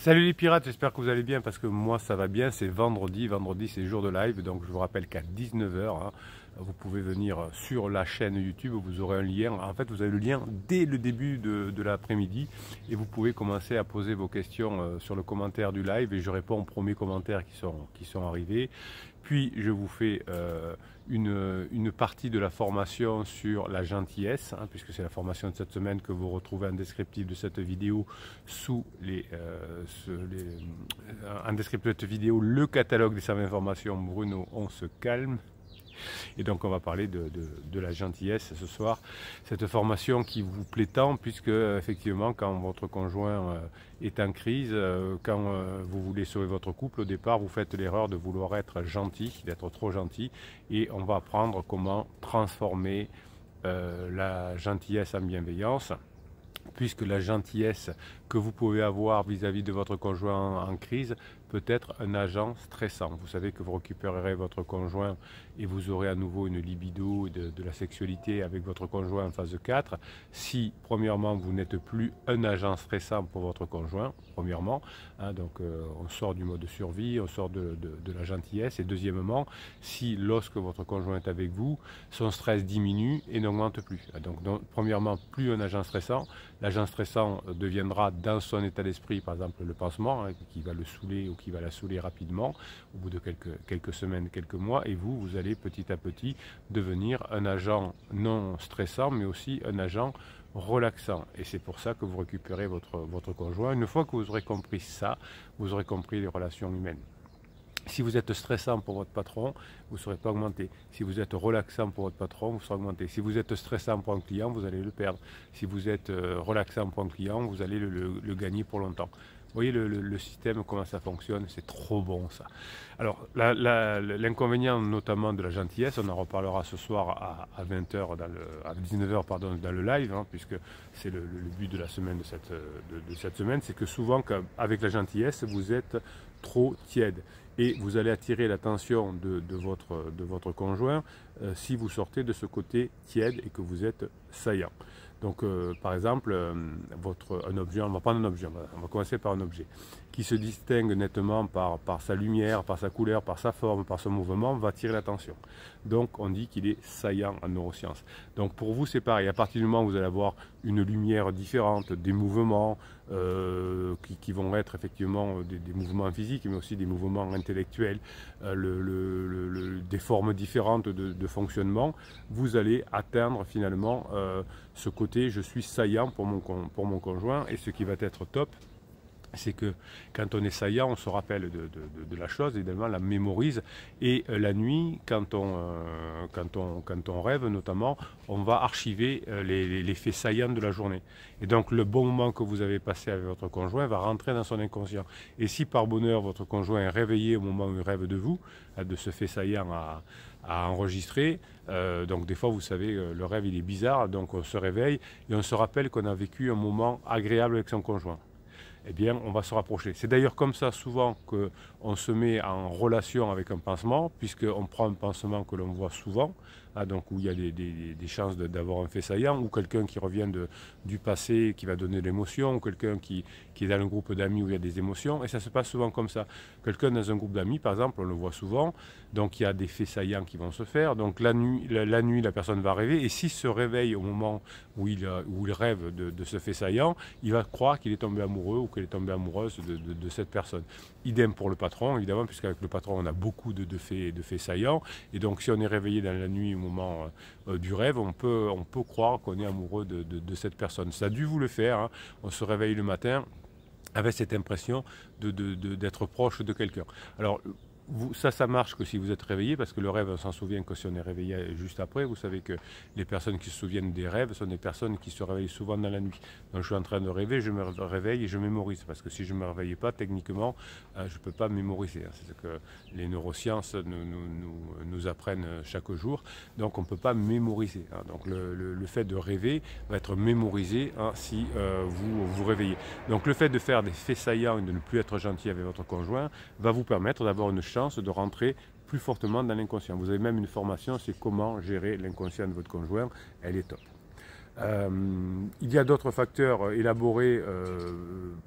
Salut les pirates, j'espère que vous allez bien parce que moi ça va bien, c'est vendredi, c'est jour de live, donc je vous rappelle qu'à 19h, vous pouvez venir sur la chaîne YouTube, vous aurez un lien, en fait vous avez le lien dès le début de l'après-midi et vous pouvez commencer à poser vos questions sur le commentaire du live et je réponds aux premiers commentaires qui sont arrivés. Puis je vous fais une partie de la formation sur la gentillesse, puisque c'est la formation de cette semaine que vous retrouvez en descriptif de cette vidéo en descriptif de cette vidéo, le catalogue des 120 formations. Bruno, on se calme. Et donc on va parler de la gentillesse ce soir. Cette formation qui vous plaît tant puisque effectivement quand votre conjoint est en crise, quand vous voulez sauver votre couple, au départ vous faites l'erreur de vouloir être gentil, d'être trop gentil. Et on va apprendre comment transformer la gentillesse en bienveillance. Puisque la gentillesse que vous pouvez avoir vis-à-vis de votre conjoint en crise peut être un agent stressant. Vous savez que vous récupérerez votre conjoint et vous aurez à nouveau une libido et de la sexualité avec votre conjoint en phase 4. Si, premièrement, vous n'êtes plus un agent stressant pour votre conjoint, premièrement, donc on sort du mode survie, on sort de la gentillesse. Et deuxièmement, si lorsque votre conjoint est avec vous, son stress diminue et n'augmente plus. Donc, premièrement, plus un agent stressant. L'agent stressant deviendra dans son état d'esprit, par exemple, le pansement, qui va le saouler ou qui va la saouler rapidement, au bout de quelques semaines, quelques mois, et vous allez petit à petit devenir un agent non stressant, mais aussi un agent relaxant. Et c'est pour ça que vous récupérez votre conjoint. Une fois que vous aurez compris ça, vous aurez compris les relations humaines. Si vous êtes stressant pour votre patron, vous ne serez pas augmenté. Si vous êtes relaxant pour votre patron, vous serez augmenté. Si vous êtes stressant pour un client, vous allez le perdre. Si vous êtes relaxant pour un client, vous allez le gagner pour longtemps. Vous voyez le système, comment ça fonctionne, c'est trop bon ça. Alors l'inconvénient notamment de la gentillesse, on en reparlera ce soir à 20h, à 19h pardon, dans le live, puisque c'est le but de la semaine de cette semaine, c'est que souvent avec la gentillesse, vous êtes trop tiède. Et vous allez attirer l'attention de votre conjoint si vous sortez de ce côté tiède et que vous êtes saillant. Donc par exemple, un objet, on va prendre un objet, on va commencer par un objet qui se distingue nettement par sa lumière, par sa couleur, par sa forme, par son mouvement, va attirer l'attention. Donc on dit qu'il est saillant en neurosciences. Donc pour vous c'est pareil, à partir du moment où vous allez avoir une lumière différente, des mouvements qui vont être effectivement des mouvements physiques, mais aussi des mouvements intellectuels, des formes différentes de fonctionnement, vous allez atteindre finalement ce côté je suis saillant pour mon conjoint. Et ce qui va être top, c'est que quand on est saillant, on se rappelle de la chose, évidemment, la mémorise. Et la nuit, quand on rêve notamment, on va archiver les faits saillants de la journée. Et donc le bon moment que vous avez passé avec votre conjoint va rentrer dans son inconscient. Et si par bonheur votre conjoint est réveillé au moment où il rêve de vous, de ce fait saillant à enregistrer, donc des fois vous savez le rêve il est bizarre, donc on se réveille et on se rappelle qu'on a vécu un moment agréable avec son conjoint. Eh bien, on va se rapprocher. C'est d'ailleurs comme ça souvent qu'on se met en relation avec un pansement, puisqu'on prend un pansement que l'on voit souvent, donc où il y a des chances d'avoir un fait saillant, ou quelqu'un qui revient du passé, qui va donner l'émotion, ou quelqu'un qui est dans un groupe d'amis où il y a des émotions, et ça se passe souvent comme ça. Quelqu'un dans un groupe d'amis, par exemple, on le voit souvent, donc il y a des faits saillants qui vont se faire, donc la nuit, la personne va rêver, et s'il se réveille au moment où il rêve de ce fait saillant, il va croire qu'il est tombé amoureux ou qu'elle est tombée amoureuse de cette personne. Idem pour le patron, évidemment, puisqu'avec le patron, on a beaucoup de faits saillants. Et donc, si on est réveillé dans la nuit au moment du rêve, on peut croire qu'on est amoureux de cette personne. Ça a dû vous le faire. On se réveille le matin avec cette impression d'être proche de quelqu'un. Alors, ça marche que si vous êtes réveillé, parce que le rêve, on s'en souvient que si on est réveillé juste après. Vous savez que les personnes qui se souviennent des rêves sont des personnes qui se réveillent souvent dans la nuit. Donc je suis en train de rêver, je me réveille et je mémorise, parce que si je ne me réveille pas, techniquement, je ne peux pas mémoriser. C'est ce que les neurosciences nous apprennent chaque jour. Donc on ne peut pas mémoriser. Donc le fait de rêver va être mémorisé si vous vous réveillez. Donc le fait de faire des faits saillants et de ne plus être gentil avec votre conjoint va vous permettre d'avoir une chance de rentrer plus fortement dans l'inconscient. Vous avez même une formation, c'est comment gérer l'inconscient de votre conjoint, elle est top. Il y a d'autres facteurs élaborés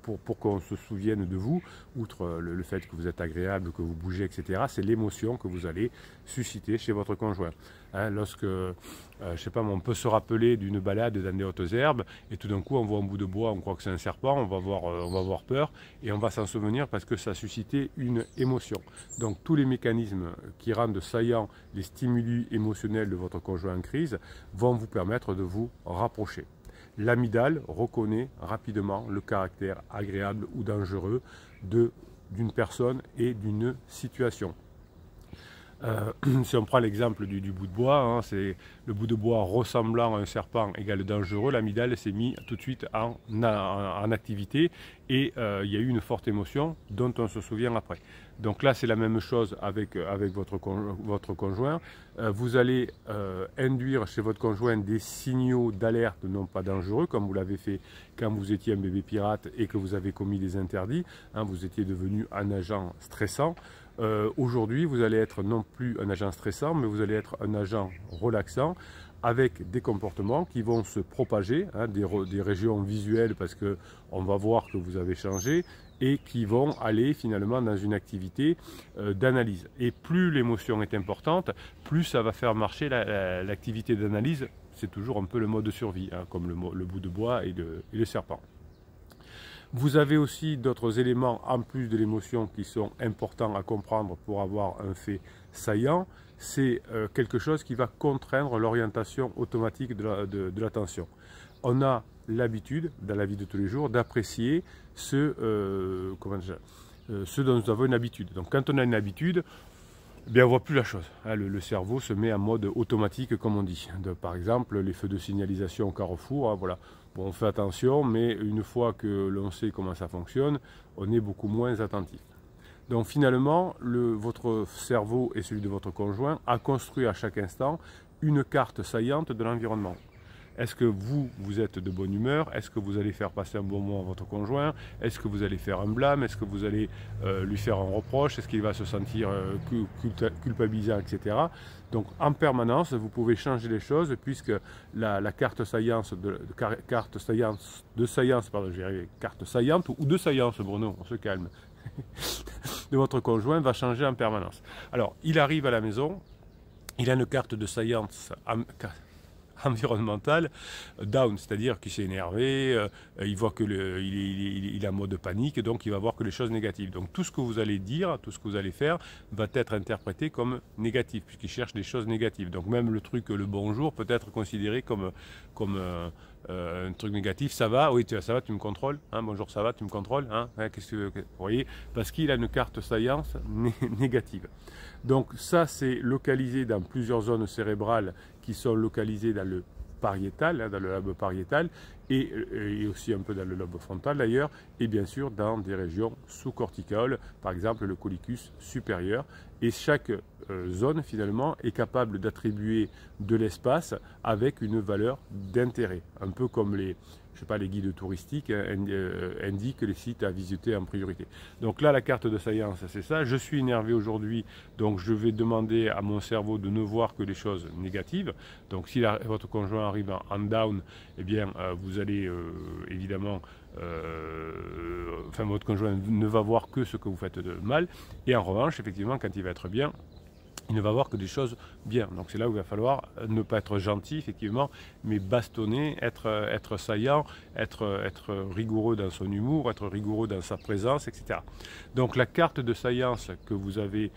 pour qu'on se souvienne de vous, outre le fait que vous êtes agréable, que vous bougez, etc. C'est l'émotion que vous allez susciter chez votre conjoint. Hein, lorsque, je sais pas, on peut se rappeler d'une balade dans des hautes herbes et tout d'un coup on voit un bout de bois, on croit que c'est un serpent, on va avoir peur et on va s'en souvenir parce que ça a suscité une émotion. Donc tous les mécanismes qui rendent saillants les stimuli émotionnels de votre conjoint en crise vont vous permettre de vous rapprocher. L'amygdale reconnaît rapidement le caractère agréable ou dangereux d'une personne et d'une situation. Si on prend l'exemple du bout de bois, hein, c'est le bout de bois ressemblant à un serpent égale dangereux, l'amygdale s'est mis tout de suite en activité et il y a eu une forte émotion dont on se souvient après. Donc là c'est la même chose avec votre conjoint. Vous allez induire chez votre conjoint des signaux d'alerte non pas dangereux comme vous l'avez fait quand vous étiez un bébé pirate et que vous avez commis des interdits, hein, vous étiez devenu un agent stressant. Aujourd'hui, vous allez être non plus un agent stressant, mais vous allez être un agent relaxant avec des comportements qui vont se propager, hein, des régions visuelles parce qu'on va voir que vous avez changé et qui vont aller finalement dans une activité d'analyse. Et plus l'émotion est importante, plus ça va faire marcher l'activité d'analyse. C'est toujours un peu le mode de survie, hein, comme le bout de bois et le serpent. Vous avez aussi d'autres éléments en plus de l'émotion qui sont importants à comprendre pour avoir un fait saillant. C'est quelque chose qui va contraindre l'orientation automatique de l'attention. On a l'habitude, dans la vie de tous les jours, d'apprécier ce dont nous avons une habitude. Donc quand on a une habitude, bien, on ne voit plus la chose. Le cerveau se met en mode automatique, comme on dit. Par exemple, les feux de signalisation au carrefour, hein, voilà. Bon, on fait attention, mais une fois que l'on sait comment ça fonctionne, on est beaucoup moins attentif. Donc finalement, votre cerveau et celui de votre conjoint a construit à chaque instant une carte saillante de l'environnement. Est-ce que vous êtes de bonne humeur? Est-ce que vous allez faire passer un bon moment à votre conjoint? Est-ce que vous allez faire un blâme? Est-ce que vous allez lui faire un reproche? Est-ce qu'il va se sentir culpabilisant, etc. Donc en permanence, vous pouvez changer les choses puisque la carte saillante de saillance, Bruno, on se calme, de votre conjoint va changer en permanence. Alors, il arrive à la maison, il a une carte de saillance environnemental down, c'est-à-dire qu'il s'est énervé, il voit que il est en mode panique, donc il va voir que les choses négatives. Donc tout ce que vous allez dire, tout ce que vous allez faire va être interprété comme négatif, puisqu'il cherche des choses négatives. Donc même le truc, le bonjour, peut être considéré comme un truc négatif. Ça va, oui, ça va, tu me contrôles, hein, bonjour, ça va, tu me contrôles, hein, qu'est-ce que vous voyez, parce qu'il a une carte saillance négative. Donc ça, c'est localisé dans plusieurs zones cérébrales qui sont localisées dans le pariétal, hein, dans le lobe pariétal, et aussi un peu dans le lobe frontal d'ailleurs, et bien sûr dans des régions sous-corticales, par exemple le collicus supérieur. Et chaque zone finalement est capable d'attribuer de l'espace avec une valeur d'intérêt, un peu comme les guides touristiques indiquent les sites à visiter en priorité. Donc là, la carte de saillance, c'est ça. Je suis énervé aujourd'hui, donc je vais demander à mon cerveau de ne voir que les choses négatives. Donc si votre conjoint arrive en down, eh bien, vous allez évidemment... votre conjoint ne va voir que ce que vous faites de mal. Et en revanche, effectivement, quand il va être bien, il ne va voir que des choses bien. Donc c'est là où il va falloir ne pas être gentil, effectivement, mais bastonner, être saillant, être rigoureux dans son humour, être rigoureux dans sa présence, etc. Donc la carte de saillance que vous avez,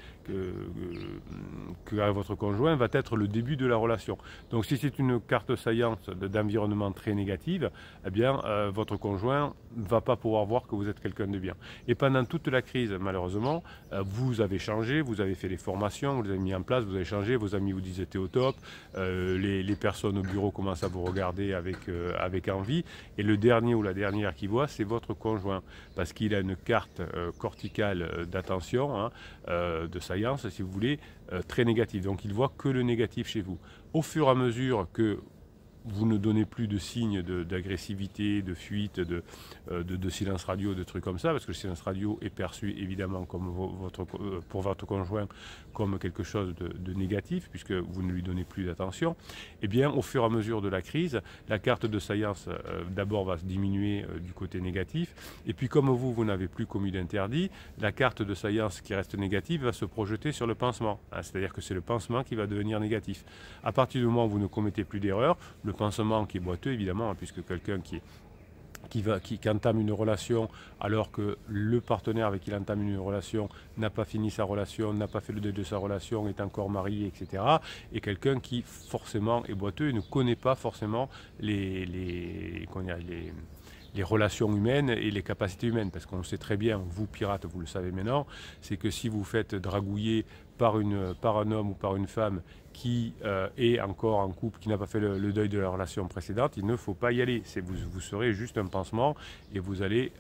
que votre conjoint, va être le début de la relation. Donc si c'est une carte saillante d'environnement très négative, eh bien votre conjoint ne va pas pouvoir voir que vous êtes quelqu'un de bien. Et pendant toute la crise, malheureusement, vous avez changé, vous avez fait les formations, vous les avez mis en place, vous avez changé, vos amis vous disent t'es au top, les personnes au bureau commencent à vous regarder avec envie, et le dernier ou la dernière qui voit, c'est votre conjoint, parce qu'il a une carte corticale d'attention, hein, de saillance si vous voulez, très négative. Donc il voit que le négatif chez vous. Au fur et à mesure que vous ne donnez plus de signes d'agressivité, de fuite, de silence radio, de trucs comme ça, parce que le silence radio est perçu évidemment comme pour votre conjoint comme quelque chose de négatif, puisque vous ne lui donnez plus d'attention. Eh bien, au fur et à mesure de la crise, la carte de saillance d'abord va se diminuer du côté négatif, et puis comme vous n'avez plus commis d'interdit, la carte de saillance qui reste négative va se projeter sur le pansement, hein, c'est-à-dire que c'est le pansement qui va devenir négatif. À partir du moment où vous ne commettez plus d'erreur, le pansement qui est boiteux évidemment, hein, puisque quelqu'un qui entame une relation alors que le partenaire avec qui il entame une relation n'a pas fini sa relation, n'a pas fait le deuil de sa relation, est encore marié, etc. Et quelqu'un qui forcément est boiteux et ne connaît pas forcément les relations humaines et les capacités humaines. Parce qu'on sait très bien, vous pirates, vous le savez maintenant, c'est que si vous faites dragouiller par un homme ou par une femme qui est encore en couple, qui n'a pas fait le deuil de la relation précédente, il ne faut pas y aller. Vous serez juste un pansement et vous allez,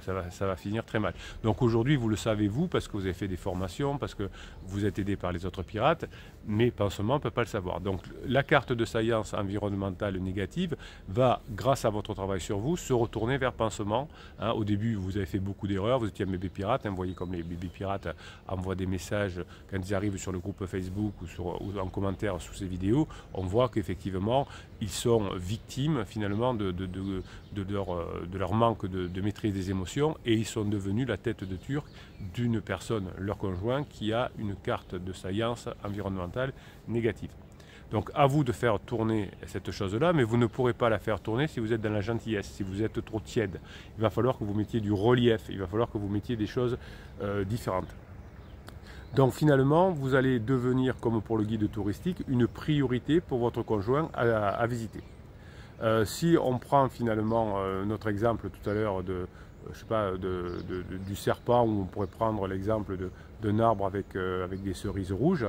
ça va finir très mal. Donc aujourd'hui, vous le savez vous, parce que vous avez fait des formations, parce que vous êtes aidé par les autres pirates, mais pansement ne peut pas le savoir. Donc la carte de saillance environnementale négative va, grâce à votre travail sur vous, se retourner vers pansement. Hein, au début, vous avez fait beaucoup d'erreurs, vous étiez un bébé pirate, hein, vous voyez comme les bébés pirates envoient des messages quand ils arrivent sur le groupe Facebook ou en commentaire sous ces vidéos, on voit qu'effectivement ils sont victimes finalement de leur manque de maîtrise des émotions, et ils sont devenus la tête de turc d'une personne, leur conjoint, qui a une carte de saillance environnementale négative. Donc à vous de faire tourner cette chose-là, mais vous ne pourrez pas la faire tourner si vous êtes dans la gentillesse, si vous êtes trop tiède. Il va falloir que vous mettiez du relief, il va falloir que vous mettiez des choses différentes. Donc finalement, vous allez devenir, comme pour le guide touristique, une priorité pour votre conjoint à visiter. Si on prend finalement notre exemple tout à l'heure je sais pas, du serpent, où on pourrait prendre l'exemple d'un arbre avec des cerises rouges,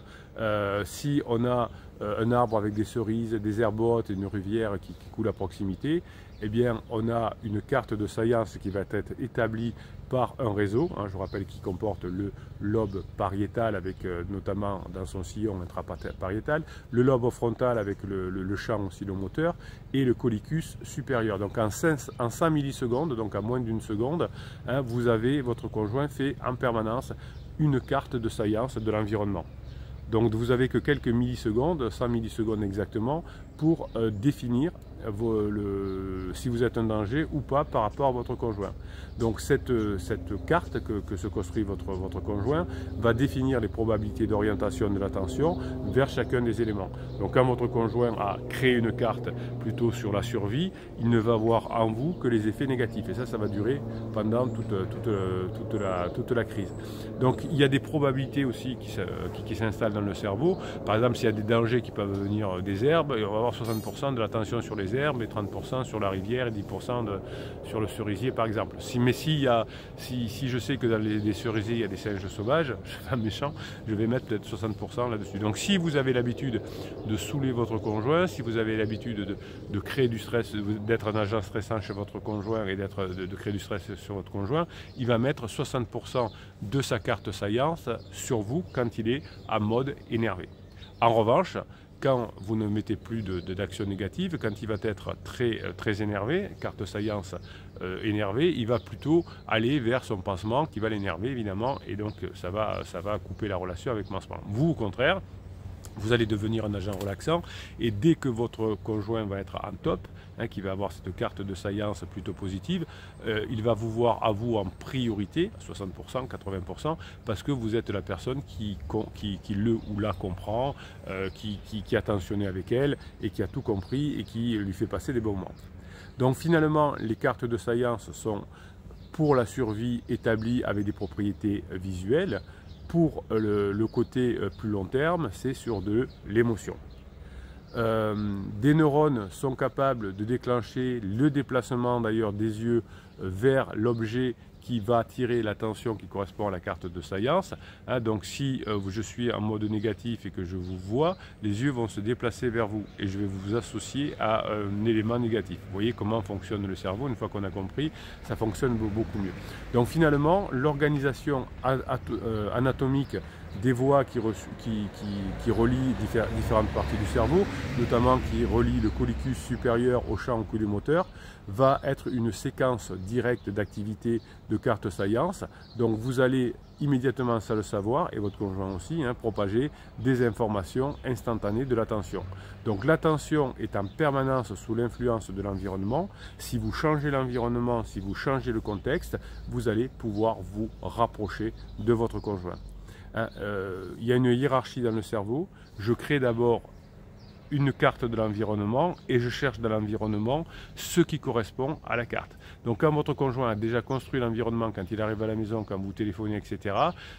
si on a un arbre avec des cerises, des herbes hautes et une rivière qui coule à proximité, eh bien on a une carte de saillance qui va être établie par un réseau, hein, je rappelle, qui comporte le lobe pariétal avec notamment dans son sillon intrapariétal, le lobe frontal avec le champ oscillomoteur et le collicus supérieur. Donc en 100 millisecondes, donc à moins d'une seconde, hein, vous avez votre conjoint fait en permanence une carte de saillance de l'environnement. Donc vous n'avez que quelques millisecondes, 100 millisecondes exactement, pour définir si vous êtes un danger ou pas par rapport à votre conjoint. Donc cette carte que se construit votre conjoint va définir les probabilités d'orientation de l'attention vers chacun des éléments. Donc quand votre conjoint a créé une carte plutôt sur la survie, il ne va voir en vous que les effets négatifs. Et ça va durer pendant toute la crise. Donc il y a des probabilités aussi qui s'installent dans le cerveau. Par exemple, s'il y a des dangers qui peuvent venir des herbes, on va avoir 60% de l'attention sur les herbes et 30% sur la rivière et 10% sur le cerisier par exemple. Mais si je sais que dans les cerisiers il y a des singes sauvages, je suis pas méchant, je vais mettre peut-être 60% là-dessus. Donc si vous avez l'habitude de saouler votre conjoint, si vous avez l'habitude de créer du stress, d'être un agent stressant chez votre conjoint et de créer du stress sur votre conjoint, il va mettre 60% de sa carte saillance sur vous quand il est en mode énervé. En revanche, quand vous ne mettez plus d'action négative, quand il va être très énervé, carte saillance énervé, il va plutôt aller vers son pansement qui va l'énerver évidemment, et donc ça va couper la relation avec pansement. Vous au contraire, vous allez devenir un agent relaxant, et dès que votre conjoint va être en top, hein, qui va avoir cette carte de saillance plutôt positive, il va vous voir à vous en priorité, 60%, 80%, parce que vous êtes la personne qui le ou la comprend, qui est attentionnée avec elle, et qui a tout compris, et qui lui fait passer des bons moments. Donc finalement, les cartes de saillance sont pour la survie établies avec des propriétés visuelles. Pour le côté plus long terme, c'est sur de l'émotion. Des neurones sont capables de déclencher le déplacement d'ailleurs des yeux vers l'objet qui va attirer l'attention qui correspond à la carte de saillance. Hein, donc si je suis en mode négatif et que je vous vois, les yeux vont se déplacer vers vous et je vais vous associer à un élément négatif. Vous voyez comment fonctionne le cerveau, une fois qu'on a compris, ça fonctionne beaucoup mieux. Donc finalement, l'organisation anatomique des voies qui relient différentes parties du cerveau, notamment qui relient le collicus supérieur au champ oculomoteur, va être une séquence directe d'activité de carte science. Donc vous allez immédiatement, sans le savoir, et votre conjoint aussi, propager des informations instantanées de l'attention. Donc l'attention est en permanence sous l'influence de l'environnement. Si vous changez l'environnement, si vous changez le contexte, vous allez pouvoir vous rapprocher de votre conjoint. Il y a une hiérarchie dans le cerveau. Je crée d'abord une carte de l'environnement et je cherche dans l'environnement ce qui correspond à la carte. Donc quand votre conjoint a déjà construit l'environnement, quand il arrive à la maison, quand vous téléphonez, etc.,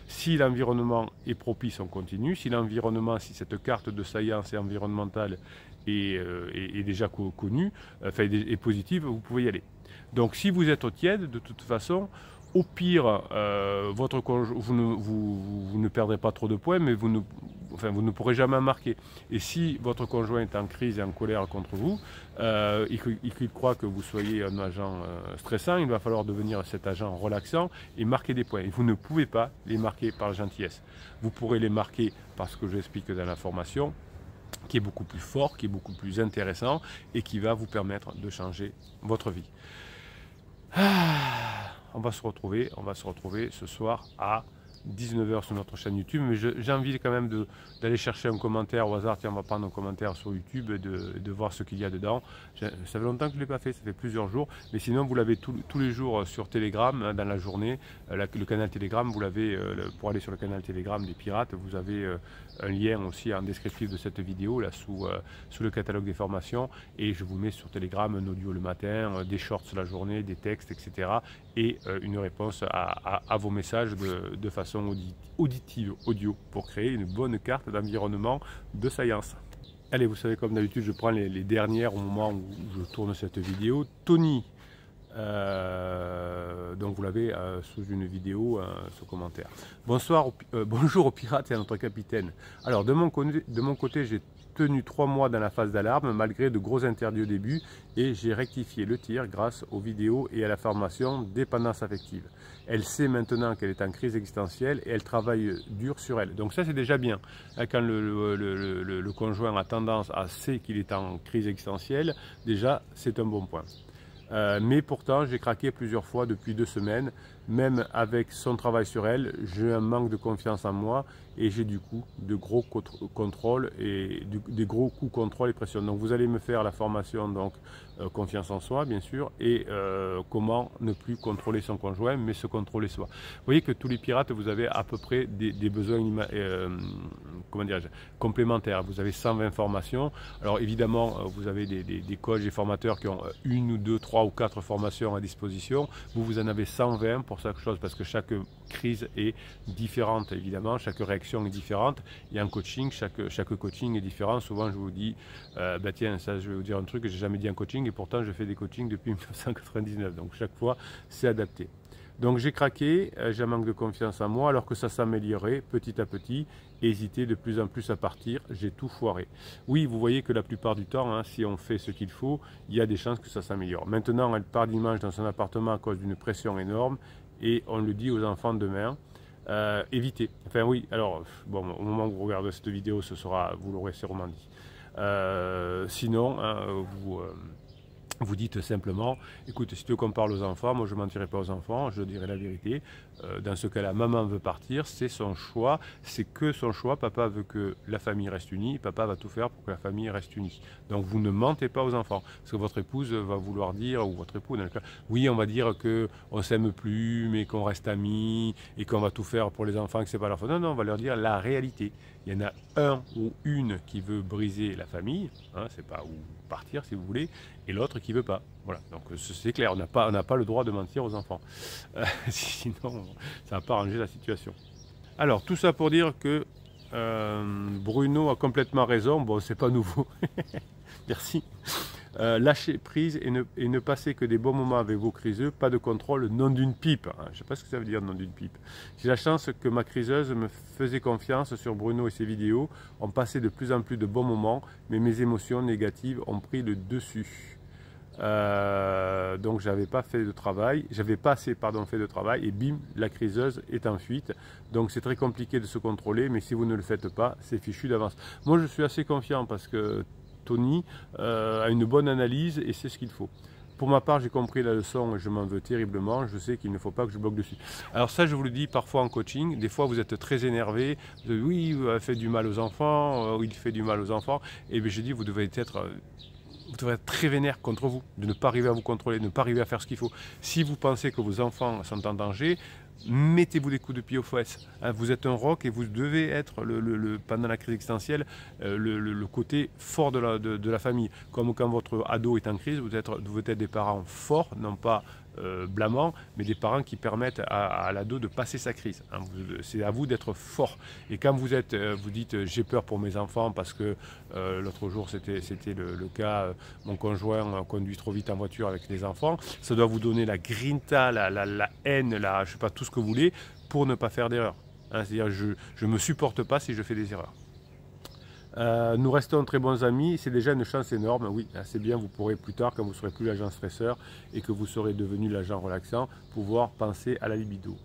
si l'environnement est propice, on continue. Si l'environnement, si cette carte de science et environnementale est déjà connue, enfin est positive, vous pouvez y aller. Donc si vous êtes au tiède, de toute façon, au pire, vous ne perdrez pas trop de points, mais vous ne pourrez jamais marquer. Et si votre conjoint est en crise et en colère contre vous, il croit que vous soyez un agent stressant, il va falloir devenir cet agent relaxant et marquer des points. Et vous ne pouvez pas les marquer par la gentillesse. Vous pourrez les marquer par ce que j'explique dans la formation, qui est beaucoup plus fort, qui est beaucoup plus intéressant et qui va vous permettre de changer votre vie. On va se retrouver ce soir à 19 h sur notre chaîne YouTube, mais j'ai envie quand même d'aller chercher un commentaire au hasard. Tiens, on va prendre un commentaire sur YouTube et de voir ce qu'il y a dedans. Ça fait longtemps que je ne l'ai pas fait, ça fait plusieurs jours, mais sinon vous l'avez tous les jours sur Telegram, dans la journée, le canal Telegram, vous l'avez, pour aller sur le canal Telegram des Pirates, vous avez un lien aussi en descriptif de cette vidéo, là sous le catalogue des formations, et je vous mets sur Telegram un audio le matin, des shorts la journée, des textes, etc., et une réponse à vos messages de façon auditive, audio, pour créer une bonne carte d'environnement de science. Allez, vous savez, comme d'habitude, je prends les dernières au moment où je tourne cette vidéo. Tony, donc vous l'avez sous une vidéo, ce commentaire. Bonjour aux pirates et à notre capitaine. Alors de mon côté, j'ai tenu 3 mois dans la phase d'alarme malgré de gros interdits au début et j'ai rectifié le tir grâce aux vidéos et à la formation dépendance affective. Elle sait maintenant qu'elle est en crise existentielle et elle travaille dur sur elle. Donc ça c'est déjà bien. Quand le conjoint a tendance à sait qu'il est en crise existentielle, déjà c'est un bon point. Mais pourtant j'ai craqué plusieurs fois depuis 2 semaines, même avec son travail sur elle, j'ai un manque de confiance en moi et j'ai du coup de gros contrôles et des gros coups contrôle et pression. Donc vous allez me faire la formation donc confiance en soi bien sûr et comment ne plus contrôler son conjoint mais se contrôler soi. Vous voyez que tous les pirates vous avez à peu près des besoins complémentaires. Vous avez 120 formations. Alors évidemment vous avez des coachs et formateurs qui ont 1 ou 2, 3 ou 4 formations à disposition. Vous en avez 120 pour chaque chose parce que chaque crise est différente évidemment, chaque réaction est différente et en coaching chaque coaching est différent. Souvent je vous dis bah tiens, ça je vais vous dire un truc que j'ai jamais dit en coaching et pourtant je fais des coachings depuis 1999, donc chaque fois c'est adapté. Donc j'ai craqué, j'ai un manque de confiance en moi alors que ça s'améliorait petit à petit, hésiter de plus en plus à partir, j'ai tout foiré. Oui, vous voyez que la plupart du temps, si on fait ce qu'il faut, il y a des chances que ça s'améliore. Maintenant, elle part dimanche dans son appartement à cause d'une pression énorme et on le dit aux enfants demain, évitez. Enfin oui, alors bon, au moment où vous regardez cette vidéo, vous l'aurez sûrement dit. Sinon, vous dites simplement, écoute, si tu veux qu'on parle aux enfants, moi je ne mentirai pas aux enfants, je dirai la vérité. Dans ce cas-là, maman veut partir, c'est son choix, c'est que son choix. Papa veut que la famille reste unie, papa va tout faire pour que la famille reste unie. Donc vous ne mentez pas aux enfants, parce que votre épouse va vouloir dire, ou votre époux, dans le cas, oui, on va dire qu'on ne s'aime plus, mais qu'on reste amis, et qu'on va tout faire pour les enfants, que ce n'est pas leur faute. Non, non, on va leur dire la réalité. Il y en a un ou une qui veut briser la famille, c'est pas, ou partir si vous voulez, et l'autre qui veut pas. Voilà, donc c'est clair, on n'a pas le droit de mentir aux enfants. Sinon, ça va pas arranger la situation. Alors, tout ça pour dire que Bruno a complètement raison. Bon, c'est pas nouveau. Merci. Lâcher prise et ne passer que des bons moments avec vos criseux, pas de contrôle, non d'une pipe. Je ne sais pas ce que ça veut dire, non d'une pipe. J'ai la chance que ma criseuse me faisait confiance sur Bruno et ses vidéos. On passait de plus en plus de bons moments, mais mes émotions négatives ont pris le dessus. Donc j'avais pas fait de travail, j'avais pas assez fait de travail et bim, la criseuse est en fuite. Donc c'est très compliqué de se contrôler, mais si vous ne le faites pas, c'est fichu d'avance. Moi je suis assez confiant parce que Tony a une bonne analyse et c'est ce qu'il faut. Pour ma part, j'ai compris la leçon et je m'en veux terriblement. Je sais qu'il ne faut pas que je bloque dessus. Alors ça, je vous le dis parfois en coaching. Des fois, vous êtes très énervé. Vous dites, oui, il fait du mal aux enfants. Il fait du mal aux enfants. Et bien, je dis, vous devez être très vénère contre vous, de ne pas arriver à vous contrôler, de ne pas arriver à faire ce qu'il faut. Si vous pensez que vos enfants sont en danger, mettez-vous des coups de pied aux fesses. Vous êtes un roc et vous devez être, pendant la crise existentielle, le côté fort de la famille. Comme quand votre ado est en crise, vous êtes des parents forts, non pas blâmants, mais des parents qui permettent à l'ado de passer sa crise. C'est à vous d'être fort. Et quand vous dites j'ai peur pour mes enfants parce que l'autre jour c'était le cas, mon conjoint conduit trop vite en voiture avec les enfants, ça doit vous donner la grinta, la haine, je sais pas, tout ce que vous voulez pour ne pas faire d'erreur. C'est-à-dire je ne me supporte pas si je fais des erreurs. Nous restons très bons amis, c'est déjà une chance énorme, oui, c'est bien, vous pourrez plus tard, quand vous ne serez plus l'agent stresseur et que vous serez devenu l'agent relaxant, pouvoir penser à la libido.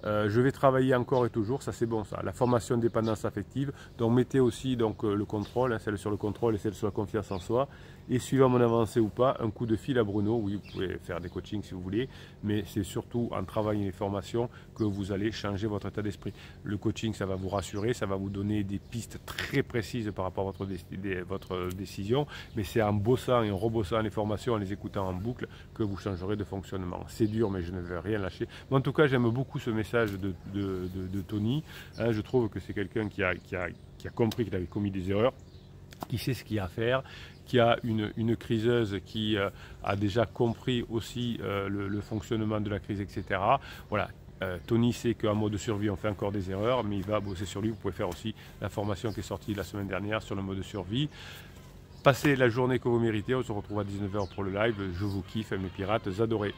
Je vais travailler encore et toujours, ça c'est bon ça, la formation de dépendance affective, donc mettez aussi le contrôle, celle sur le contrôle et celle sur la confiance en soi, et suivant mon avancée ou pas, un coup de fil à Bruno, oui vous pouvez faire des coachings si vous voulez, mais c'est surtout en travaillant les formations que vous allez changer votre état d'esprit. Le coaching ça va vous rassurer, ça va vous donner des pistes très précises par rapport à votre décision, mais c'est en bossant et en rebossant les formations, en les écoutant en boucle, que vous changerez de fonctionnement. C'est dur mais je ne vais rien lâcher. Mais en tout cas j'aime beaucoup ce message de Tony. Je trouve que c'est quelqu'un qui a compris qu'il avait commis des erreurs, qui sait ce qu'il y a à faire, qui a une criseuse qui a déjà compris aussi le fonctionnement de la crise, etc. Voilà. Tony sait qu'en mode survie on fait encore des erreurs, mais il va bosser sur lui. Vous pouvez faire aussi la formation qui est sortie la semaine dernière sur le mode survie. Passez la journée que vous méritez, on se retrouve à 19 h pour le live. Je vous kiffe mes pirates adorés.